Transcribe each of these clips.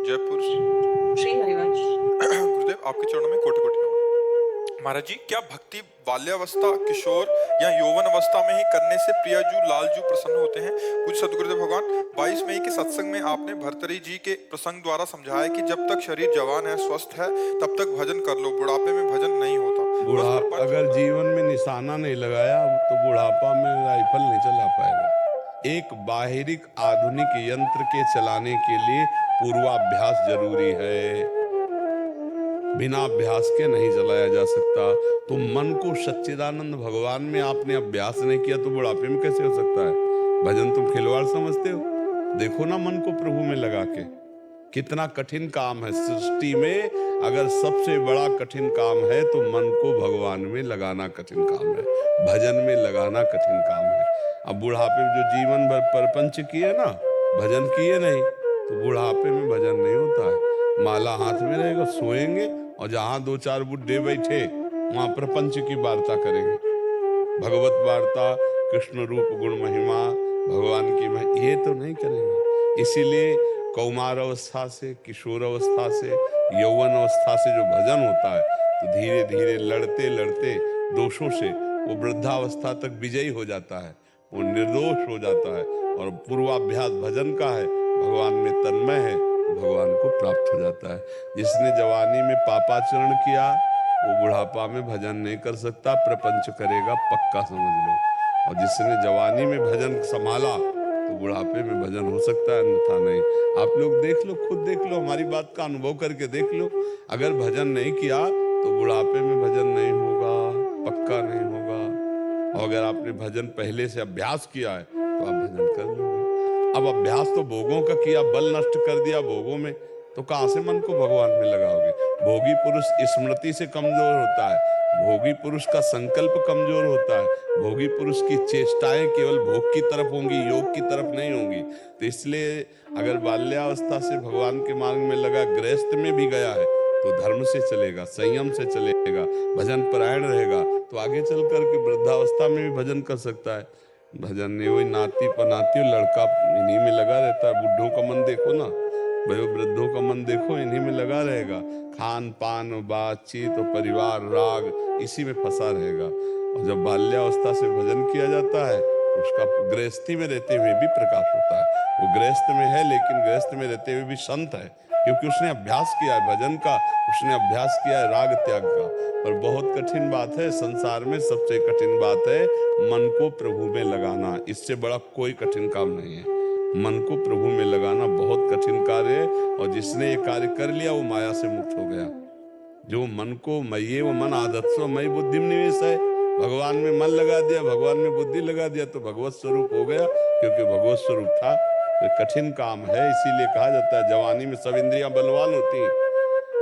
जयपुर। श्री हरिवंश। गुरुदेव, आपके चरणों में कोटि कोटि नमन। महाराज जी, क्या भक्ति बाल्यावस्था, किशोर या यौवन अवस्था में ही करने से प्रियाजू लालजू प्रसन्न होते हैं? कुछ सदगुरुदेव भगवान 22 मई के सत्संग में आपने भर्तरी जी के प्रसंग द्वारा समझाया कि जब तक शरीर जवान है, स्वस्थ है, तब तक भजन कर लो, बुढ़ापे में भजन नहीं होता। बुढ़ापा अगर जीवन में निशाना नहीं लगाया तो बुढ़ापा में राइफल नहीं चला पाएगा। एक बाहरिक आधुनिक यंत्र के चलाने के लिए पूर्वाभ्यास जरूरी है। बिना अभ्यास के नहीं चलाया जा सकता। तो मन को सच्चिदानंद भगवान में आपने अभ्यास नहीं किया तो बुढ़ापे में कैसे हो सकता है? भजन तुम खिलवाड़ समझते हो? देखो ना मन को प्रभु में लगा के, कितना कठिन काम है सृष्टि में। अगर सबसे बड़ा कठिन काम है तो मन को भगवान में लगाना कठिन काम है, भजन में लगाना कठिन काम है। अब बुढ़ापे में जो जीवन भर परपंच किए ना, भजन किए नहीं, तो बुढ़ापे में भजन नहीं होता है। माला हाथ में रहेगा, सोएंगे और जहां दो चार बुढ़े बैठे वहां प्रपंच की वार्ता करेंगे, भगवत वार्ता, कृष्ण रूप गुण महिमा, भगवान की महिमा, ये तो नहीं करेंगे। इसीलिए कौमार अवस्था से, किशोर अवस्था से, यौवन अवस्था से जो भजन होता है तो धीरे धीरे लड़ते लड़ते दोषों से वो वृद्धावस्था तक विजयी हो जाता है, वो निर्दोष हो जाता है। और पूर्वाभ्यास भजन का है, भगवान में तन्मय है, भगवान को प्राप्त हो जाता है। जिसने जवानी में पापाचरण किया वो बुढ़ापा में भजन नहीं कर सकता, प्रपंच करेगा, पक्का समझ लो। और जिसने जवानी में भजन संभाला तो बुढ़ापे में भजन हो सकता है, अन्यथा नहीं। आप लोग देख लो, खुद देख लो, हमारी बात का अनुभव करके देख लो। अगर भजन नहीं किया तो बुढ़ापे में भजन नहीं होगा, पक्का नहीं होगा। और अगर आपने भजन पहले से अभ्यास किया है तो आप भजन कर लोगे। अब अभ्यास तो भोगों का किया, बल नष्ट कर दिया भोगों में, तो कहां से मन को भगवान में लगाओगे? भोगी पुरुष स्मृति से कमजोर होता है, भोगी पुरुष का संकल्प कमजोर होता है, भोगी पुरुष की चेष्टाएं केवल भोग की तरफ होंगी, योग की तरफ नहीं होंगी। तो इसलिए अगर बाल्यावस्था से भगवान के मार्ग में लगा, गृहस्थ में भी गया है तो धर्म से चलेगा, संयम से चलेगा, भजन परायण रहेगा, तो आगे चल करके वृद्धावस्था में भी भजन कर सकता है। भजन नहीं, वही नाती पनाती लड़का इन्हीं में लगा रहता है। बुढ़ों का मन देखो ना भाई, वृद्धों का मन देखो, इन्हीं में लगा रहेगा। खान पान, बातचीत और परिवार, राग, इसी में फंसा रहेगा। और जब बाल्यावस्था से भजन किया जाता है तो उसका गृहस्थी में रहते हुए भी प्रकाश होता है। वो गृहस्थ में है लेकिन गृहस्थ में रहते हुए भी संत है, क्योंकि उसने अभ्यास किया है भजन का, उसने अभ्यास किया है राग त्याग का। और बहुत कठिन बात है, संसार में सबसे कठिन बात है मन को प्रभु में लगाना। इससे बड़ा कोई कठिन काम नहीं है। मन को प्रभु में लगाना बहुत कठिन कार्य है, और जिसने ये कार्य कर लिया वो माया से मुक्त हो गया। जो मन को मय्ये वो मन आदत्सो मयि बुद्धि निवेश है, भगवान में मन लगा दिया, भगवान में बुद्धि लगा दिया तो भगवत स्वरूप हो गया, क्योंकि भगवत स्वरूप था। तो कठिन काम है, इसीलिए कहा जाता है जवानी में सब इंद्रियां बलवान होती हैं।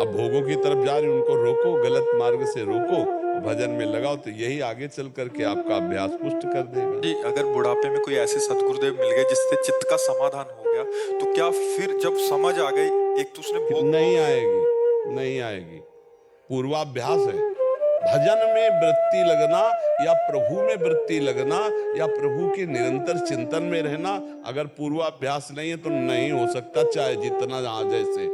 अब भोगों की तरफ जा रही, उनको रोको, गलत मार्ग से रोको, भजन में लगाओ, तो यही आगे चल करके आपका अभ्यास पुष्ट कर देगा। जी, अगर बुढ़ापे में कोई ऐसे सतगुरुदेव मिल गए जिससे चित्त का समाधान हो गया, तो क्या फिर जब समझ आ गई, एक तो उसने भोग नहीं आएगी, नहीं आएगी। पूर्वाभ्यास है। भजन में वृत्ति लगना या प्रभु में वृत्ति लगना या प्रभु के निरंतर चिंतन में रहना, अगर पूर्वाभ्यास नहीं है तो नहीं हो सकता, चाहे जितना आ जैसे,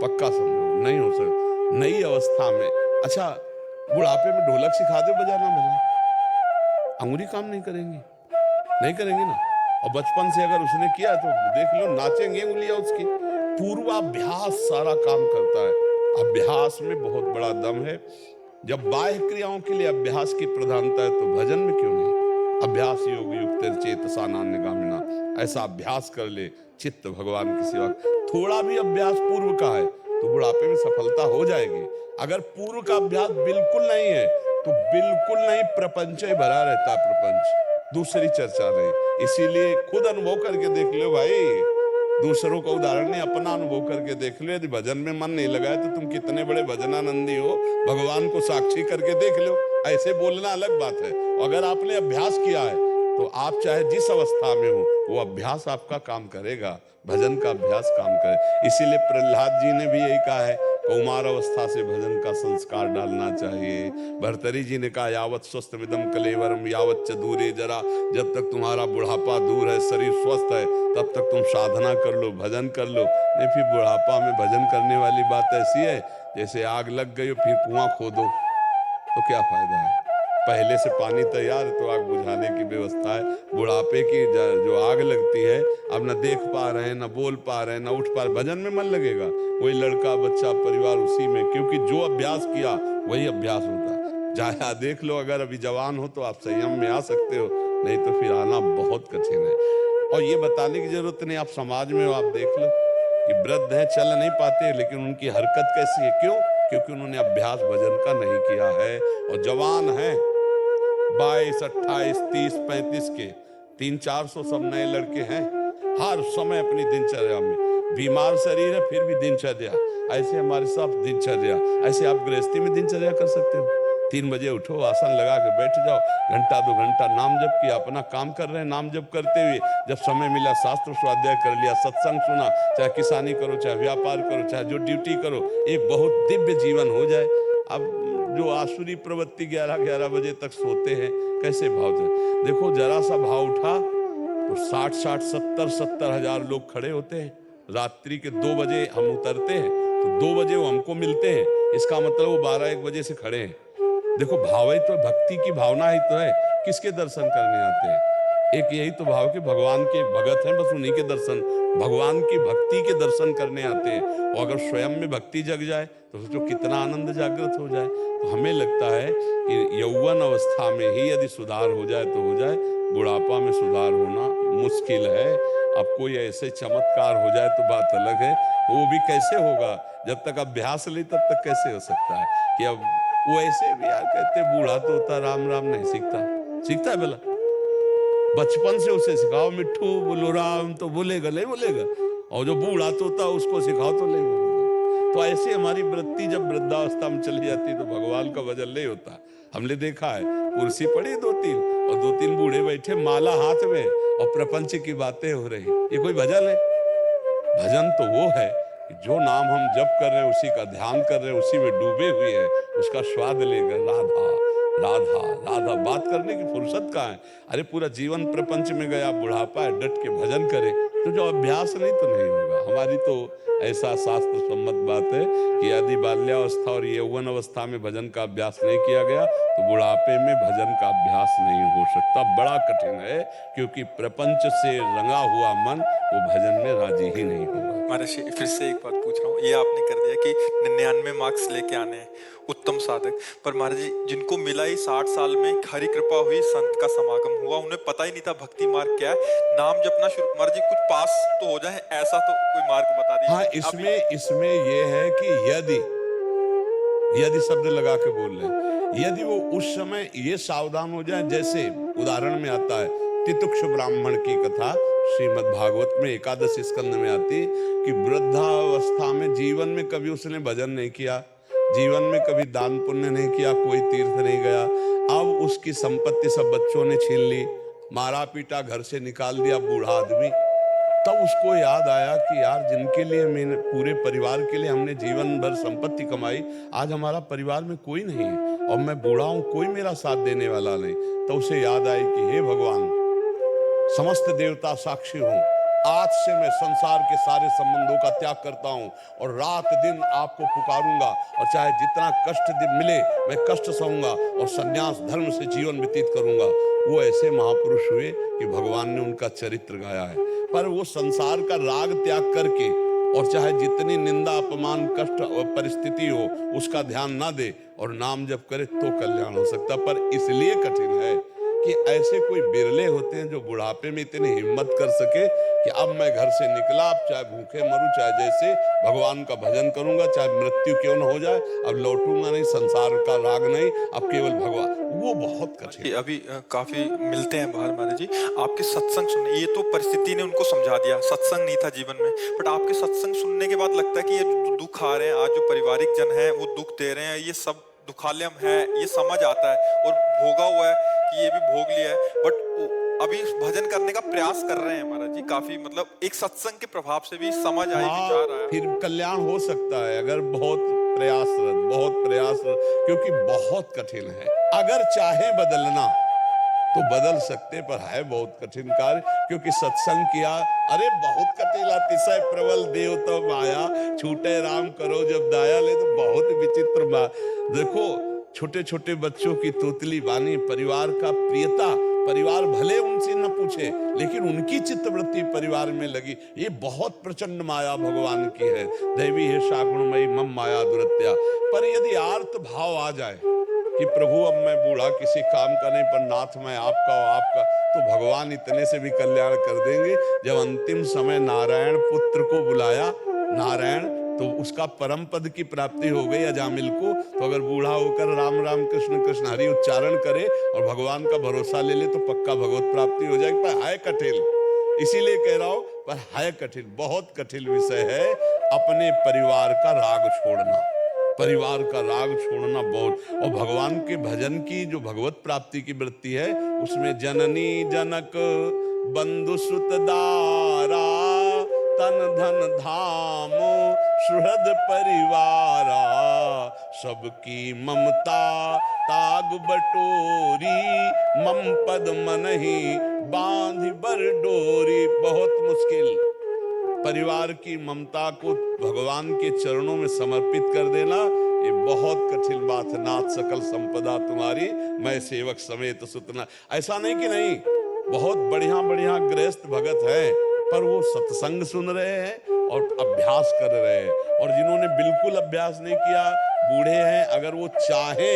पक्का समझो नहीं हो सकता। नई अवस्था में, अच्छा बुढ़ापे में ढोलक सिखा दो बजाना, भला अंगुरी काम नहीं करेंगी, नहीं करेंगे ना। और बचपन से अगर उसने किया तो देख लो, नाचेंगे उंगलियां उसकी। पूर्वाभ्यास सारा काम करता है। अभ्यास में बहुत बड़ा दम है। जब बाह्य क्रियाओं के लिए अभ्यास की प्रधानता है तो भजन में क्यों नहीं? अभ्यास योग युक्त चेतसा नान्यगामिना, ऐसा अभ्यास कर ले चित्त भगवान की सेवा। थोड़ा भी अभ्यास पूर्व का है तो बुढ़ापे में सफलता हो जाएगी। अगर पूर्व का अभ्यास बिल्कुल नहीं है तो बिल्कुल नहीं, प्रपंच ही भरा रहता है, प्रपंच, दूसरी चर्चा नहीं। इसीलिए खुद अनुभव करके देख लो भाई, दूसरों का उदाहरण नहीं, अपना अनुभव करके देख लो। यदि भजन में मन नहीं लगाए तो तुम कितने बड़े भजनानंदी हो, भगवान को साक्षी करके देख लो। ऐसे बोलना अलग बात है। अगर आपने अभ्यास किया है तो आप चाहे जिस अवस्था में हो, वो अभ्यास आपका काम करेगा, भजन का अभ्यास काम करे। इसीलिए प्रहलाद जी ने भी यही कहा है कौमार अवस्था से भजन का संस्कार डालना चाहिए। भर्तरी जी ने कहा यावत स्वस्थ विदम कलेवरम यावत च दूरे जरा, जब तक तुम्हारा बुढ़ापा दूर है, शरीर स्वस्थ है, तब तक तुम साधना कर लो, भजन कर लो। नहीं फिर बुढ़ापा में भजन करने वाली बात ऐसी है जैसे आग लग गई फिर कुआं खोदो तो क्या फायदा है। पहले से पानी तैयार है तो आग बुझाने की व्यवस्था है। बुढ़ापे की जो आग लगती है, अब न देख पा रहे हैं, न बोल पा रहे हैं, न उठ पा रहे, भजन में मन लगेगा। कोई लड़का बच्चा परिवार उसी में, क्योंकि जो अभ्यास किया वही अभ्यास होता है। जहाँ देख लो, अगर अभी जवान हो तो आप संयम में आ सकते हो, नहीं तो फिर आना बहुत कठिन है। और ये बताने की जरूरत नहीं, आप समाज में हो, आप देख लो कि वृद्ध हैं, चल नहीं पाते, लेकिन उनकी हरकत कैसी है, क्यों? क्योंकि उन्होंने अभ्यास भजन का नहीं किया है। और जवान हैं 22, 28, 30, 35 के 300-400 सब नए लड़के हैं, हर समय अपनी दिनचर्या में, बीमार शरीर है फिर भी दिनचर्या, ऐसे हमारे सब दिनचर्या। ऐसे आप गृहस्थी में दिनचर्या कर सकते हो। 3 बजे उठो, आसन लगा के बैठ जाओ, घंटा 2 घंटा नाम जप किया, अपना काम कर रहे हैं, नाम जप करते हुए जब समय मिला शास्त्र स्वाध्याय कर लिया, सत्संग सुना, चाहे किसानी करो, चाहे व्यापार करो, चाहे जो ड्यूटी करो, एक बहुत दिव्य जीवन हो जाए। अब जो आसुरी प्रवृत्ति 11-11 बजे तक सोते हैं, कैसे भाव जाए। देखो जरा सा भाव उठा तो 60-60, 70-70 हजार लोग खड़े होते हैं। रात्रि के 2 बजे हम उतरते हैं तो 2 बजे वो हमको मिलते हैं, इसका मतलब वो 12-1 बजे से खड़े हैं। देखो भाव ही तो, भक्ति की भावना ही तो है। किसके दर्शन करने आते हैं? एक यही तो भाव कि भगवान के भगत हैं, बस उन्हीं के दर्शन, भगवान की भक्ति के दर्शन करने आते हैं। और अगर स्वयं में भक्ति जग जाए तो सोचो कितना आनंद जागृत हो जाए। तो हमें लगता है कि यौवन अवस्था में ही यदि सुधार हो जाए तो हो जाए, बुढ़ापा में सुधार होना मुश्किल है। अब कोई ऐसे चमत्कार हो जाए तो बात अलग है, वो भी कैसे होगा? जब तक अभ्यास ले तब तक कैसे हो सकता है कि अब वो ऐसे भी यार कहते बूढ़ा तो होता राम राम नहीं सीखता, सीखता है भला? बचपन से उसे सिखाओ मिट्ठू बोलो राम तो बोलेगा, नहीं बोलेगा? और जो बूढ़ा तो होता उसको सिखाओ तो नहीं बोलेगा। तो ऐसे हमारी वृत्ति जब वृद्धावस्था में चली जाती है तो भगवान का भजन नहीं होता। हमने देखा है, कुर्सी पड़ी 2-3 और 2-3 बूढ़े बैठे, माला हाथ में, और प्रपंच की बातें हो रही। ये कोई भजन है? भजन तो वो है कि जो नाम हम जप कर रहे हैं, उसी का ध्यान कर रहे हैं, उसी में डूबे हुए हैं, उसका स्वाद लेकर राधा राधा राधा। बात करने की फुर्सत कहाँ है? अरे पूरा जीवन प्रपंच में गया, बुढ़ापा है, डट के भजन करे। तो जो अभ्यास नहीं तो नहीं होगा। हमारी तो ऐसा शास्त्र सम्मत बात है कि यदि बाल्यावस्था और यौवन अवस्था में भजन का अभ्यास नहीं किया गया तो बुढ़ापे में भजन का अभ्यास नहीं हो सकता। बड़ा कठिन है, क्योंकि प्रपंच से रंगा हुआ मन वो भजन में राजी ही नहीं होगा। महाराज फिर से एक बात पूछ रहा हूँ, ये आपने कर दिया कि 99 मार्क्स लेके आने हैं, उत्तम साधक, पर महाराज जी जिनको मिला ही 60 साल में, हरि कृपा हुई, संत का समागम हुआ, उन्हें पता ही नहीं था भक्ति मार्ग क्या है, नाम जपना शुरू, महाराज जी कुछ पास तो हो जाए, ऐसा तो कोई मार्ग बता दीजिए। हाँ, इसमें ये है कि यदि शब्द लगा के बोल रहे, यदि वो उस समय ये सावधान हो जाए, जैसे उदाहरण में आता है तितुक्ष ब्राह्मण की कथा श्रीमद् भागवत में 11 स्कंद में आती कि वृद्धावस्था में जीवन में कभी उसने भजन नहीं किया, जीवन में कभी दान पुण्य नहीं किया, कोई तीर्थ नहीं गया। अब उसकी संपत्ति सब बच्चों ने छीन ली, मारा पीटा, घर से निकाल दिया, बूढ़ा आदमी। तब उसको याद आया कि यार जिनके लिए मैंने पूरे परिवार के लिए हमने जीवन भर संपत्ति कमाई, आज हमारा परिवार में कोई नहीं है और मैं बूढ़ा हूं, कोई मेरा साथ देने वाला नहीं। तो उसे याद आई कि हे भगवान, समस्त देवता साक्षी हों, आज से मैं संसार के सारे संबंधों का त्याग करता हूं और रात दिन आपको पुकारूंगा, और चाहे जितना कष्ट मिले मैं कष्ट सहूंगा और संन्यास धर्म से जीवन व्यतीत करूंगा। वो ऐसे महापुरुष हुए कि भगवान ने उनका चरित्र गाया है। पर वो संसार का राग त्याग करके, और चाहे जितनी निंदा अपमान कष्ट और परिस्थिति हो उसका ध्यान ना दे और नाम जप करे तो कल्याण हो सकता। पर इसलिए कठिन है कि ऐसे कोई बिरले होते हैं जो बुढ़ापे में इतनी हिम्मत कर सके कि अब मैं घर से निकला, अब चाहे भूखे मरूं, चाहे जैसे भगवान का भजन करूंगा, चाहे मृत्यु क्यों न हो जाए, अब लौटूंगा नहीं, संसार का राग नहीं, अब केवल भगवान। वो बहुत कठिन। अभी काफी मिलते हैं बाहर महाराज जी, आपके सत्संग सुनने, ये तो परिस्थिति ने उनको समझा दिया, सत्संग नहीं था जीवन में, बट आपके सत्संग सुनने के बाद लगता है कि ये जो दुख आ रहे हैं, आज जो पारिवारिक जन है वो दुख दे रहे हैं, ये सब दुखालयम है, ये समझ आता है और भोगा हुआ है कि ये भी भोग लिया है, बट अभी भजन करने का प्रयास कर रहे हैं महाराज जी। काफी मतलब एक सत्संग के प्रभाव से भी समझ आई, विचार आया, फिर कल्याण हो सकता है। अगर बहुत प्रयासरत, बहुत प्रयासरत, क्योंकि बहुत कठिन है। अगर चाहे बदलना तो बदल सकते, पर है बहुत कठिन कार्य, क्योंकि सत्संग किया, अरे बहुत कठिन, अतिशय प्रबल देव तो माया, छूटे राम करो जब दाया ले, तो बहुत विचित्र देखो, छोटे छोटे बच्चों की तोतली वाणी, परिवार का प्रियता, परिवार भले उनसे न पूछे लेकिन उनकी चित्तवृत्ति परिवार में लगी, ये बहुत प्रचंड माया भगवान की है। दैवी है शागुणमयी मम माया दुरत्या। पर यदि आर्त भाव आ जाए कि प्रभु अब मैं बूढ़ा किसी काम का नहीं, पर नाथ मैं आपका और आपका, तो भगवान इतने से भी कल्याण कर देंगे। जब अंतिम समय नारायण पुत्र को बुलाया, नारायण, तो उसका परम पद की प्राप्ति हो गई अजामिल को। तो अगर बूढ़ा होकर राम राम कृष्ण कृष्ण हरि उच्चारण करे और भगवान का भरोसा ले ले तो पक्का भगवत प्राप्ति हो जाएगी। पर है कठिन, इसीलिए कह रहा हूं, पर है कठिन, बहुत कठिन विषय है अपने परिवार का राग छोड़ना, परिवार का राग छोड़ना बहुत। और भगवान के भजन की जो भगवत प्राप्ति की वृत्ति है, उसमें जननी जनक बंधु सुत दारा, तन धन धाम सुहृद परिवारा, सबकी ममता ताग बटोरी, मम पद मनहि बांधि बर डोरी। बहुत मुश्किल, परिवार की ममता को भगवान के चरणों में समर्पित कर देना, ये बहुत कठिन बात है। नाथ सकल संपदा तुम्हारी, मैं सेवक समेत सुतना। ऐसा नहीं कि नहीं, बहुत बढ़िया बढ़िया गृहस्थ भगत है, पर वो सत्संग सुन रहे हैं और अभ्यास कर रहे हैं। और जिन्होंने बिल्कुल अभ्यास नहीं किया, बूढ़े हैं, अगर वो चाहे,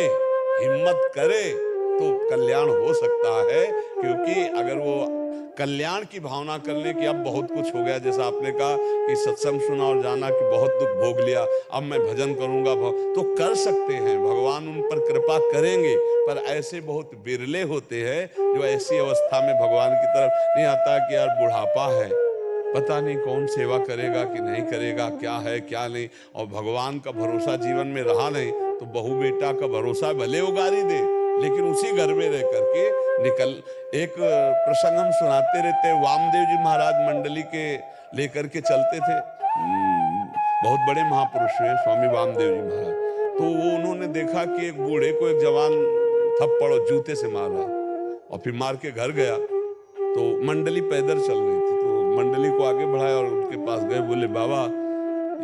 हिम्मत करे, तो कल्याण हो सकता है। क्योंकि अगर वो कल्याण की भावना करने की, अब बहुत कुछ हो गया, जैसा आपने कहा कि सत्संग सुना और जाना कि बहुत दुख भोग लिया, अब मैं भजन करूंगा, तो कर सकते हैं, भगवान उन पर कृपा करेंगे। पर ऐसे बहुत बिरले होते हैं जो ऐसी अवस्था में भगवान की तरफ नहीं आता कि यार बुढ़ापा है, पता नहीं कौन सेवा करेगा कि नहीं करेगा, क्या है क्या नहीं, और भगवान का भरोसा जीवन में रहा नहीं, तो बहू बेटा का भरोसा भले वो गारी दे, लेकिन उसी घर में रह करके निकल। एक प्रसंग हम सुनाते रहते हैं, वामदेव जी महाराज मंडली के लेकर के चलते थे, बहुत बड़े महापुरुष हैं स्वामी वामदेव जी महाराज। तो वो उन्होंने देखा कि एक बूढ़े को एक जवान थप्पड़ और जूते से मारा, और फिर मार के घर गया। तो मंडली पैदल चल रही थी, तो मंडली को आगे बढ़ाया और उनके पास गए, बोले बाबा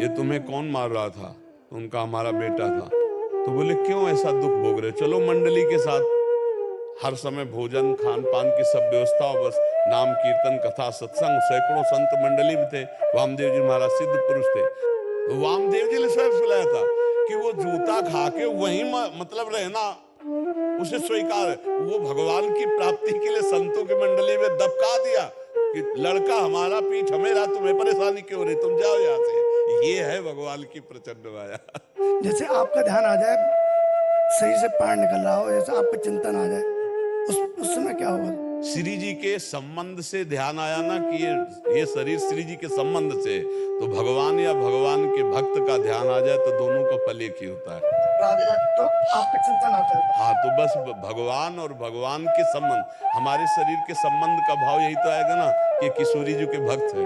ये तुम्हें कौन मार रहा था? तो उनका हमारा बेटा था। तो बोले क्यों ऐसा दुख भोग रहे? चलो मंडली के साथ, हर समय भोजन खान पान की सब व्यवस्था, बस नाम कीर्तन कथा सत्संग, सैकड़ों संत मंडली में थे। वामदेव जी महाराज सिद्ध पुरुष थे, तो वामदेव जी ने स्वयं सुनाया था कि वो जूता खा के वहीं मतलब रहना उसे स्वीकार है। वो भगवान की प्राप्ति के लिए संतों की मंडली में दबका दिया कि लड़का हमारा पीठ हमें रहा, तुम्हें परेशानी क्यों रही, तुम जाओ यहाँ से। ये है भगवान की प्रचंड माया। जैसे आपका ध्यान आ जाए, शरीर से प्राण निकल रहा हो, जैसे आपका चिंतन आ जाए, उस समय क्या होगा? श्री जी के संबंध से ध्यान आया ना कि ये शरीर श्री जी के संबंध से, तो भगवान या भगवान के भक्त का ध्यान आ जाए तो दोनों का फल एक ही होता है। तो आपका चिंतन आता है। हाँ, तो बस भगवान और भगवान के संबंध, हमारे शरीर के संबंध का भाव यही तो आएगा ना कि किशोरी जी के भक्त है,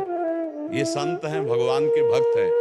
ये संत हैं, भगवान के भक्त हैं।